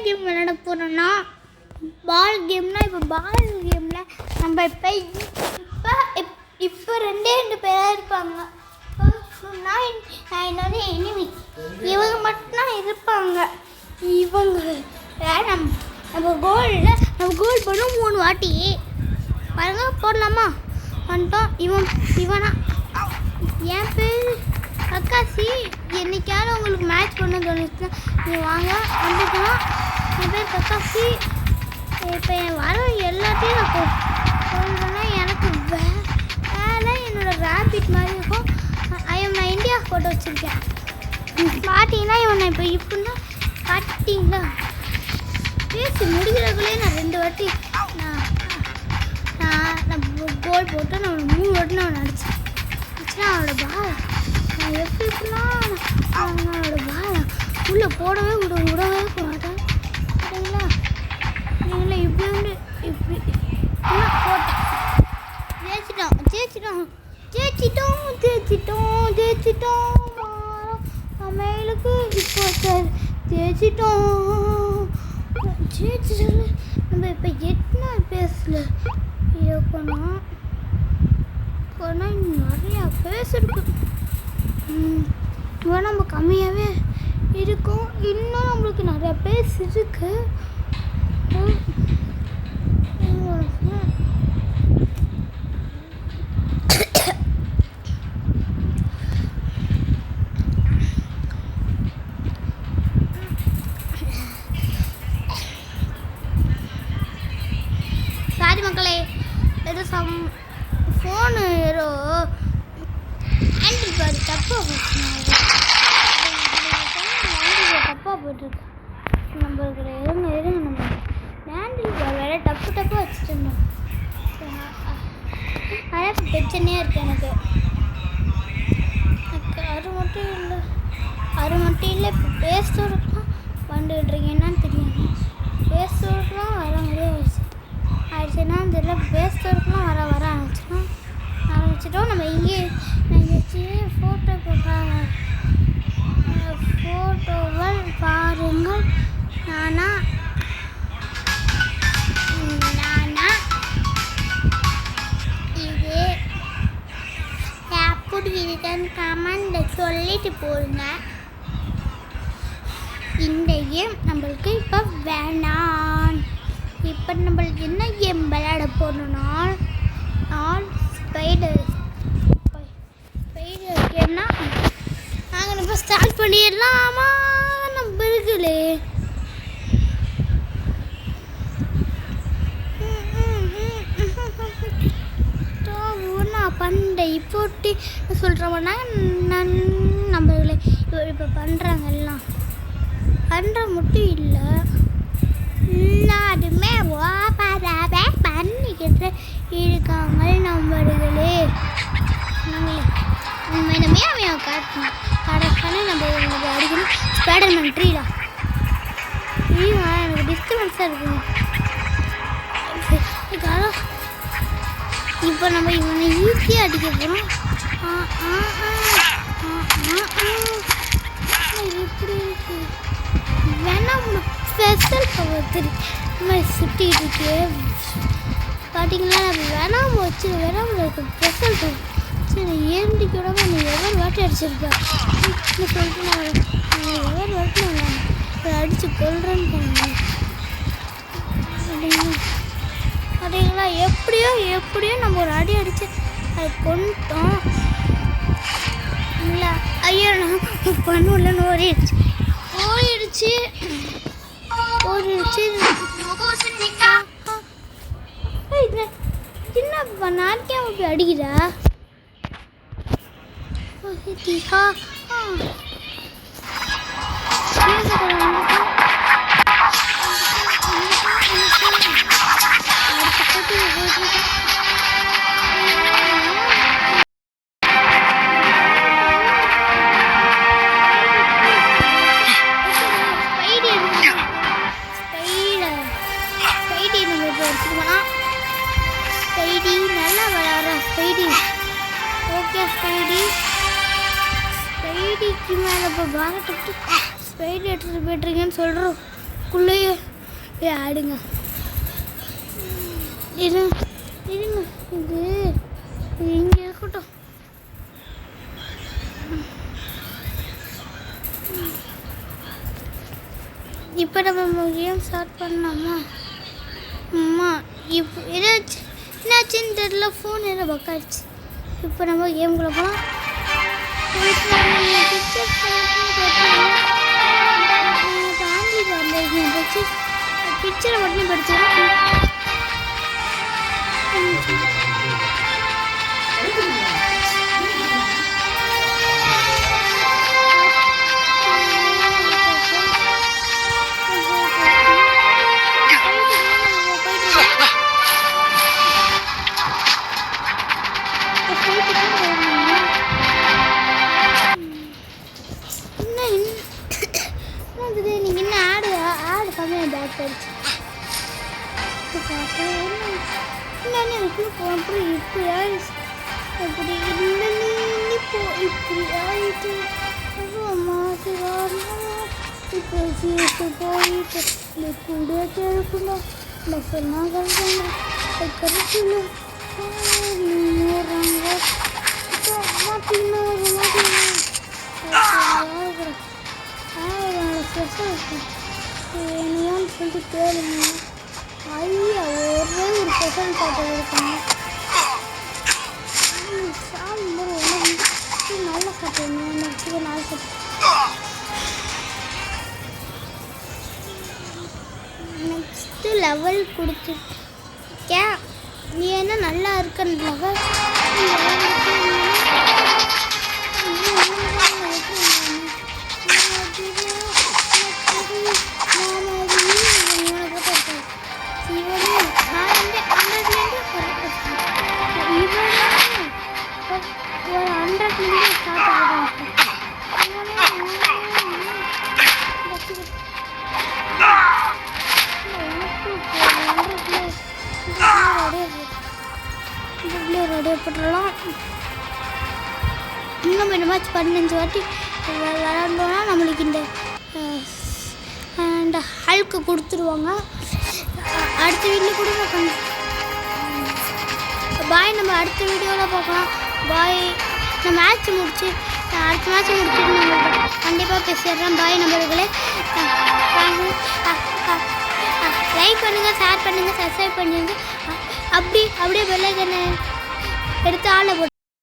Game விளையாட போகிறோன்னா பால் கேம்னா இப்போ பால் கேமில் நம்ம இப்போ ரெண்டு பேராக இருப்பாங்க. நான் என்னோட எனிமி இவங்க மட்டும்தான் இருப்பாங்க. இவங்க நம்ம கோல் பண்ணும் 3 வாட்டி பாருங்க போடலாமா வந்துட்டோம். இவனா என் பேர் அக்காசி. என்னைக்காவது உங்களுக்கு மேட்ச் பண்ண தோணுச்சுன்னா நீ வாங்க வந்துக்கலாம். என் பேர் கக்காசி. இப்போ என் வர எல்லாத்தையும் நான் சொல்கிறேன்னா எனக்கு வேலை என்னோடய ரேபிட் மாதிரி இருக்கும். நான் இந்தியா ஃபோட்டோ வச்சுருக்கேன். பார்த்தீங்கன்னா இவனை இப்போ இப்படின்னா பார்த்தீங்களா பேசி முடிக்கிறதுக்குள்ளே நான் 2 வாட்டி நான் கோல் போட்டு நான் 3 வாட்டி நான் அடித்தேன். ஆச்சுன்னா அவனோட பால் நான் எப்படிலாம் அவனோட பால் உள்ளே போடவே விடவே மாட்டேன். சரிங்களா நீங்களே இப்படி போட்டேன். ஜெயிச்சிட்டோம் மேலுக்கு இப்போ ஜெயிச்சிட்டோம். நம்ம இப்போ 8 நாள் பேசல இருக்கணும். நிறையா பேசிருக்கு. இப்போ நம்ம கம்மியாகவே இருக்கும். இன்னும் நம்மளுக்கு நிறையா பேஸ் இருக்கு. சாரி மக்களே, ஏதோ ஃபோனு ஏதோ ஹேண்டில் பார் தப்பாக போயிட்டுருக்கு. நம்மளுக்கு இருங்க நம்ம ஹேண்டில் பார் வேறு டப்பு வச்சுட்டோம். அதான் பிரச்சனையாக இருக்குது எனக்கு. அது மட்டும் இல்லை இப்போ பேஸ்டோருக்குலாம் வந்துக்கிட்டு இருக்கேன்னு தெரியும். பேஸ்டோருக்குலாம் வர முடியாது ஆயிடுச்சுன்னா தெரியல. பேஸ்டோருக்குலாம் வர ஆரம்பிச்சிட்டோம். நம்ம இங்கே ஃபோட்டோவில் பாருங்கள். நானா இது எப்படி இருக்குன்னு கமெண்ட் சொல்லிட்டு போடுங்க. இந்த கேம் நம்மளுக்கு இப்போ வேணாம். இப்போ நம்மளுக்கு என்ன கேம் விளையாட போகணும்னா ஸ்பைடர் கேம்னா நாங்கள் இப்போ ஸ்டார்ட் பண்ணிடலாமா நம்பர்களே. பண்டை போட்டி சொல்கிறோம்னா நம்பர்களே இப்போ பண்ணுறாங்க எல்லாம் பண்ணுற மட்டும் இல்லை எல்லாருமே ஓப்பராகவே பண்ணிக்கிட்டு இருக்காங்க நம்பர்களே. உண்மையுமே அவன் காட்டணும் கடைக்கான நம்ம அடிக்கணும். ஸ்பைடர்மேன் ட்ரீடா எனக்கு டிஸ்டர்பன்ஸாக இருக்குங்க. இப்போ நம்ம இவனை ஈஸியாக அடிக்க போகிறோம். எப்படி இருக்கு வேணாம் ஸ்பெஷல் பவர் தெரியும் சுற்றிக்கிட்டு இருக்கு. பார்த்தீங்களா நம்ம வேணாம் வச்சு வேணாம் இருக்கு ஸ்பெஷல் பவர். சரி ஏண்டிக்கு விடாமல் நீ எவ்வளோ வாட்டி அடிச்சிருப்பேன் சொல்லிட்டு நான் எவ்வளோ வாட்டி நான் அடித்து கொள்றேன்னு போனேன். அப்படிங்களா எப்படியோ நம்ம ஒரு அடி அடித்து அது கொண்டுட்டோம் இல்லை. ஐயோ நான் பண்ணுலன்னு ஓடிடுச்சு சின்ன நாளைக்கே அவன் போய் அடிக்கிறா. நல்லா விளையாடுற ஸ்பைடி. ஓகே ஸ்பைடிக்கு மேலே இப்போ பாரட்டு ஸ்பைடி எடுத்துகிட்டு போய்ட்டுருக்கேன்னு சொல்கிறோம். அதுக்குள்ளேயே ஆடுங்க. இருங்க இது இங்கே இருக்கட்டும். இப்போ நம்ம கேம் ஸ்டார்ட் பண்ணலாமா? அம்மா இப்போ என்னாச்சுன்னு தெரியல, ஃபோன் ஏதோ பக் ஆயிடுச்சு. இப்போ நம்ம கேம்குள்ளே போகலாம். பிக்சரை மட்டும் படிச்சிடலாம். நீங்கள் என்ன ஆடு கம்மியாக பேக் ஆயிடுச்சு. என்னன்னு அப்புறம் இப்படி ஆயிடுச்சு. அப்படி இப்படி ஆயிட்டு இப்போ சீட்டு போயிட்டு இந்த கூட கேட்கணும். இந்த சொன்னாங்க கருத்துல என்னையான்னு சொல்லிட்டு கேளுங்க. ஐயா ஒரே ஒரு ஸ்பெஷல் சாப்பிட்டு இருக்காங்க. சாப்பிடும்போது ஒன்று நல்லா சாப்பிடுங்க. நல்லா சாப்பிட்டு நெக்ஸ்ட்டு லெவல் கொடுத்துருக்கேன். நீ என்ன நல்லா இருக்குன்னு லெவல் ரெடியப்பட்டுலாம். இன்னும் இந்த மேட்ச் 15 வாட்டி விளாண்டோன்னா நம்மளுக்கு இந்த ஹல்க்கு கொடுத்துருவாங்க. அடுத்த வீட்டில் கூட பாய். நம்ம அடுத்த வீடியோவில் பார்க்கலாம். பாய். நான் மேட்ச் முடிச்சு அடுத்த மேட்ச் முடிச்சுட்டு நம்ம கண்டிப்பாக பேசிடுறேன். பாய் நம்பர்களே. லைக் பண்ணுங்கள், ஷேர் பண்ணுங்கள், சப்ஸ்கிரைப் பண்ணுங்கள். அப்படியே பெல் ஐகானை எடுத்து ஆளை போட்டு